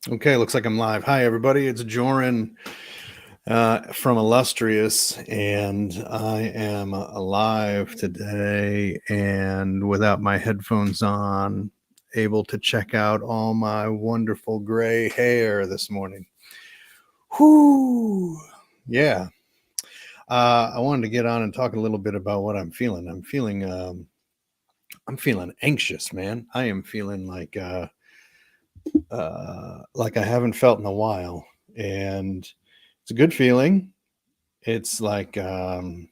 Okay, looks like I'm live. Hi, everybody. It's Joran from Illustrious, and I am alive today and without my headphones on, able to check out all my wonderful gray hair this morning. Whoo! Yeah. I wanted to get on and talk a little bit about what I'm feeling. I'm feeling anxious, man. I am feeling like I haven't felt in a while, and it's a good feeling. It's like the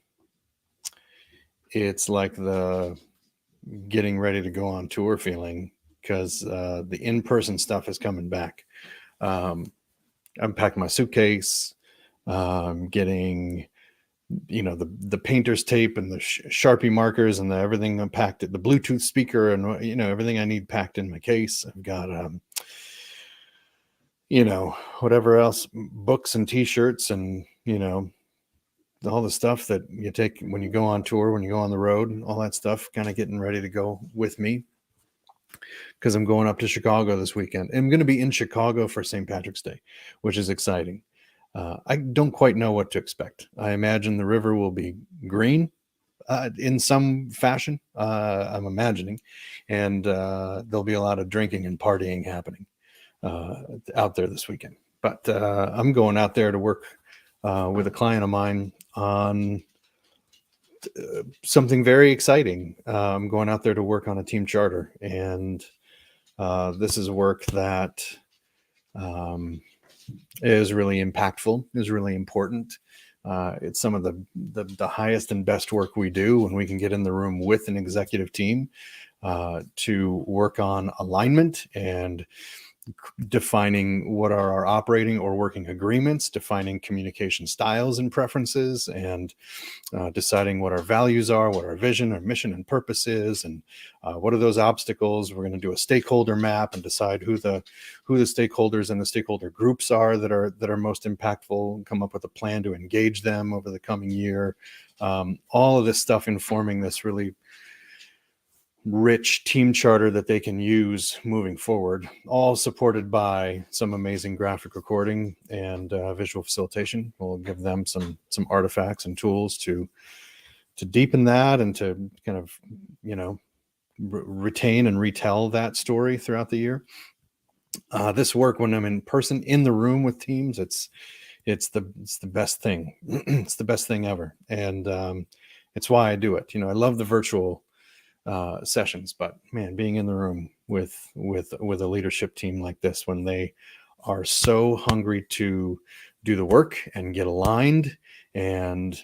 getting ready to go on tour feeling because the in-person stuff is coming back. Um, I'm packing my suitcase, getting the painter's tape and the Sharpie markers and everything packed at the Bluetooth speaker and everything I need packed in my case. I've got whatever else, books and t-shirts and all the stuff that you take when you go on tour, when you go on the road, all that stuff kind of getting ready to go with me because I'm going up to Chicago this weekend. I'm going to be in Chicago for St. Patrick's Day, which is exciting. I don't quite know what to expect. I imagine the river will be green in some fashion, I'm imagining, and there'll be a lot of drinking and partying happening out there this weekend. But I'm going out there to work with a client of mine on something very exciting. I'm going out there to work on a team charter, and this is work that is really impactful, is really important. It's some of the highest and best work we do when we can get in the room with an executive team to work on alignment and defining what are our operating or working agreements, defining communication styles and preferences, and deciding what our values are, what our vision, our mission and purpose is, and what are those obstacles. We're going to do a stakeholder map and decide who the stakeholders and the stakeholder groups are that are most impactful, and come up with a plan to engage them over the coming year. All of this stuff informing this really rich team charter that they can use moving forward, all supported by some amazing graphic recording and visual facilitation. We'll give them some artifacts and tools to deepen that and to kind of retain and retell that story throughout the year. This work, when I'm in person in the room with teams, it's the best thing. It's the best thing ever, and it's why I do it. I love the virtual sessions, but man, being in the room with a leadership team like this, when they are so hungry to do the work and get aligned and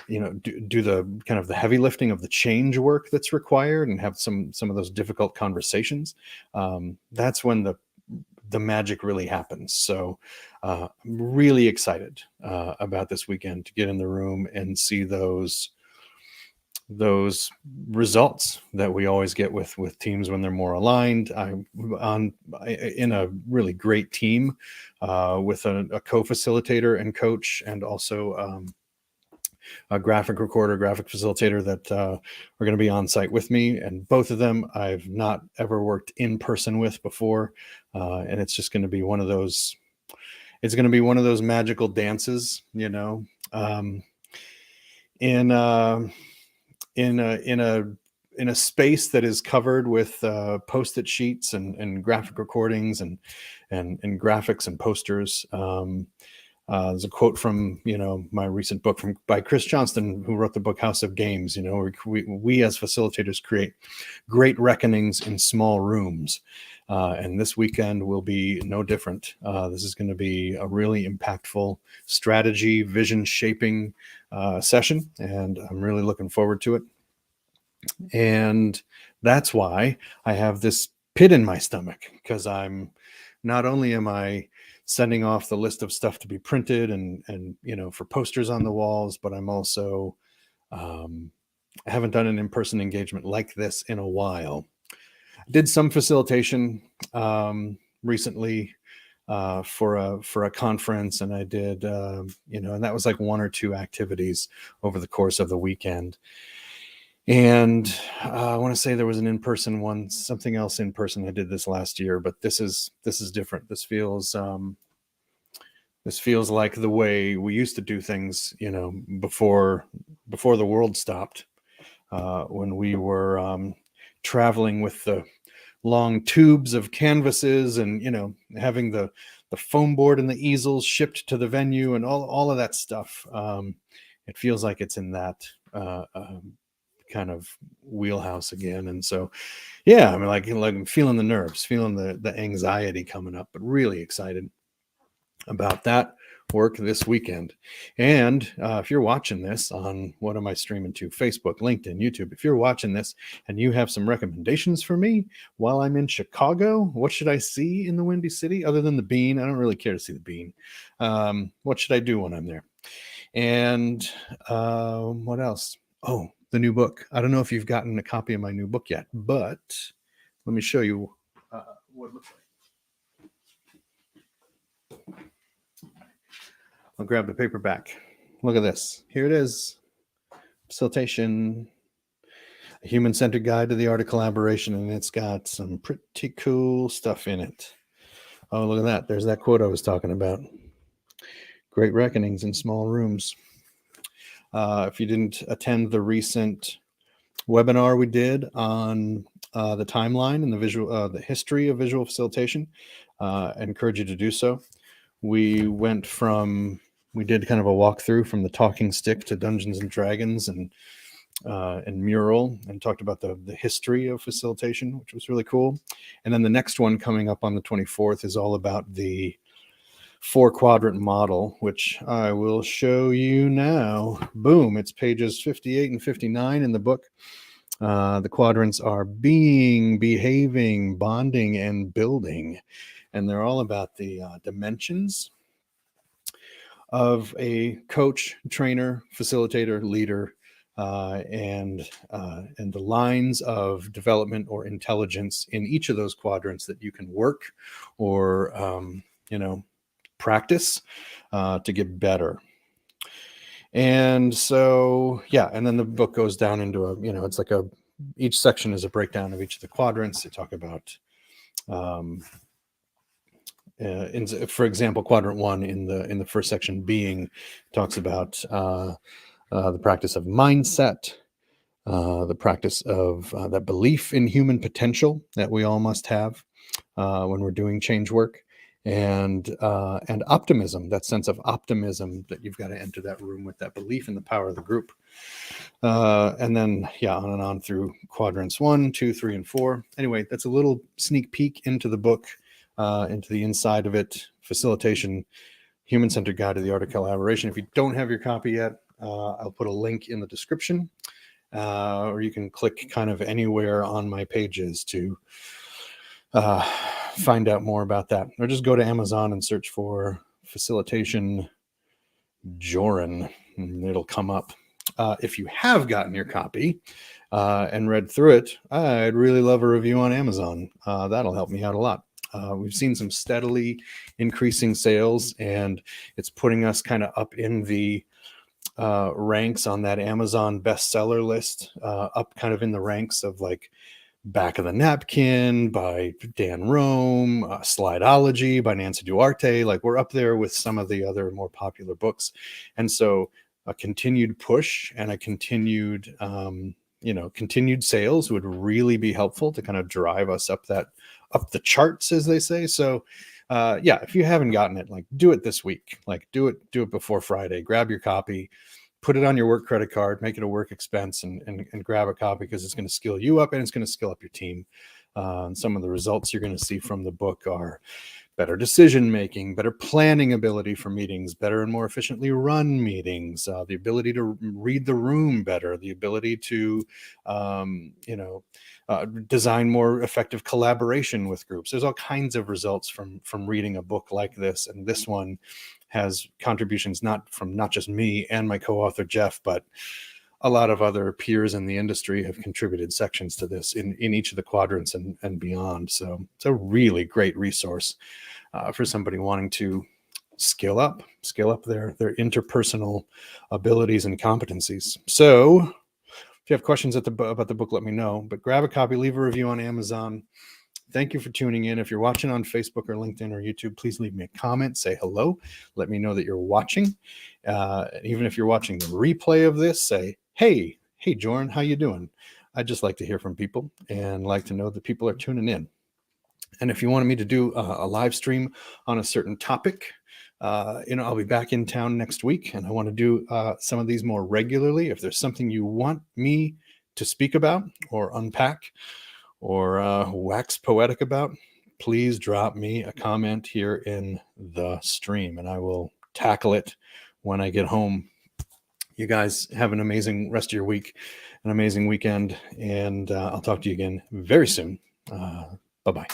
do the kind of the heavy lifting of the change work that's required and have some of those difficult conversations, that's when the magic really happens. So I'm really excited about this weekend to get in the room and see those results that we always get with teams when they're more aligned. I'm in a really great team with a co-facilitator and coach, and also a graphic recorder, graphic facilitator that are going to be on site with me. And both of them I've not ever worked in person with before, and it's just going to be one of those. It's going to be one of those magical dances, in a space that is covered with post-it sheets and graphic recordings and graphics and posters. There's a quote from my recent book by Chris Johnston, who wrote the book House of Games. We as facilitators create great reckonings in small rooms, and this weekend will be no different. This is going to be a really impactful strategy, vision shaping session, and I'm really looking forward to it. And that's why I have this pit in my stomach, because not only am I sending off the list of stuff to be printed and for posters on the walls, but I'm also I haven't done an in-person engagement like this in a while. I did some facilitation recently for a conference, and I did and that was like one or two activities over the course of the weekend. And I want to say there was an in-person one, something else in person. I did this last year, but this is different. This feels like the way we used to do things, before the world stopped, when we were traveling with the long tubes of canvases, and having the foam board and the easels shipped to the venue, and all of that stuff. It feels like it's in that kind of wheelhouse again. And so, yeah, I mean, like I'm feeling the nerves, feeling the anxiety coming up, but really excited about that work this weekend. And if you're watching this on, what am I streaming to? Facebook, LinkedIn, YouTube. If you're watching this and you have some recommendations for me while I'm in Chicago, what should I see in the Windy City other than the Bean? I don't really care to see the Bean. What should I do when I'm there? And what else? Oh, the new book. I don't know if you've gotten a copy of my new book yet, but let me show you what it looks like. I'll grab the paperback. Look at this. Here it is. Facilitation, a human-centered guide to the art of collaboration, and it's got some pretty cool stuff in it. Oh, look at that. There's that quote I was talking about. Great reckonings in small rooms. If you didn't attend the recent webinar we did on the timeline and the history of visual facilitation, I encourage you to do so. We did kind of a walkthrough from the talking stick to Dungeons and Dragons and mural, and talked about the history of facilitation, which was really cool. And then the next one coming up on the 24th is all about the 4-quadrant model, which I will show you now. Boom, it's pages 58 and 59 in the book. The quadrants are being, behaving, bonding, and building. And they're all about the dimensions of a coach, trainer, facilitator, leader, and the lines of development or intelligence in each of those quadrants that you can work or practice to get better. And so, yeah, and then the book goes down into it's like each section is a breakdown of each of the quadrants. They talk about for example, quadrant 1 in the first section, being, talks about the practice of mindset, the practice of that belief in human potential that we all must have when we're doing change work, and optimism, that sense of optimism that you've got to enter that room with, that belief in the power of the group. And then, yeah, on and on through quadrants 1, 2, 3, and 4. Anyway, that's a little sneak peek into the book, into the inside of it. Facilitation, human-centered guide to the art of collaboration. If you don't have your copy yet, I'll put a link in the description, or you can click kind of anywhere on my pages to find out more about that, or just go to Amazon and search for Facilitation Joran, and it'll come up. If you have gotten your copy and read through it, I'd really love a review on Amazon. That'll help me out a lot. We've seen some steadily increasing sales, and it's putting us kind of up in the ranks on that Amazon bestseller list, up kind of in the ranks of like Back of the Napkin by Dan Rome, Slideology by Nancy Duarte. Like, we're up there with some of the other more popular books. And so a continued push and a continued sales would really be helpful to kind of drive us up the charts, as they say. So yeah, if you haven't gotten it, like, do it this week. Like, do it before Friday. Grab your copy, put it on your work credit card, make it a work expense, and grab a copy, because it's going to skill you up and it's going to skill up your team. And some of the results you're going to see from the book are better decision making, better planning ability for meetings, better and more efficiently run meetings, the ability to read the room better, the ability to design more effective collaboration with groups. There's all kinds of results from reading a book like this, and this one has contributions not just me and my co-author Jeff, but a lot of other peers in the industry have contributed sections to this in each of the quadrants and beyond. So it's a really great resource for somebody wanting to scale up their interpersonal abilities and competencies. So If you have questions about the book, let me know. But grab a copy, leave a review on Amazon. Thank you for tuning in. If you're watching on Facebook or LinkedIn or YouTube, please leave me a comment, say hello. Let me know that you're watching. Even if you're watching the replay of this, say, hey, Jordan, how you doing? I'd just like to hear from people and like to know that people are tuning in. And if you wanted me to do a live stream on a certain topic, I'll be back in town next week, and I want to do some of these more regularly. If there's something you want me to speak about or unpack or wax poetic about, please drop me a comment here in the stream, and I will tackle it when I get home. You guys have an amazing rest of your week, an amazing weekend, and I'll talk to you again very soon. Bye-bye.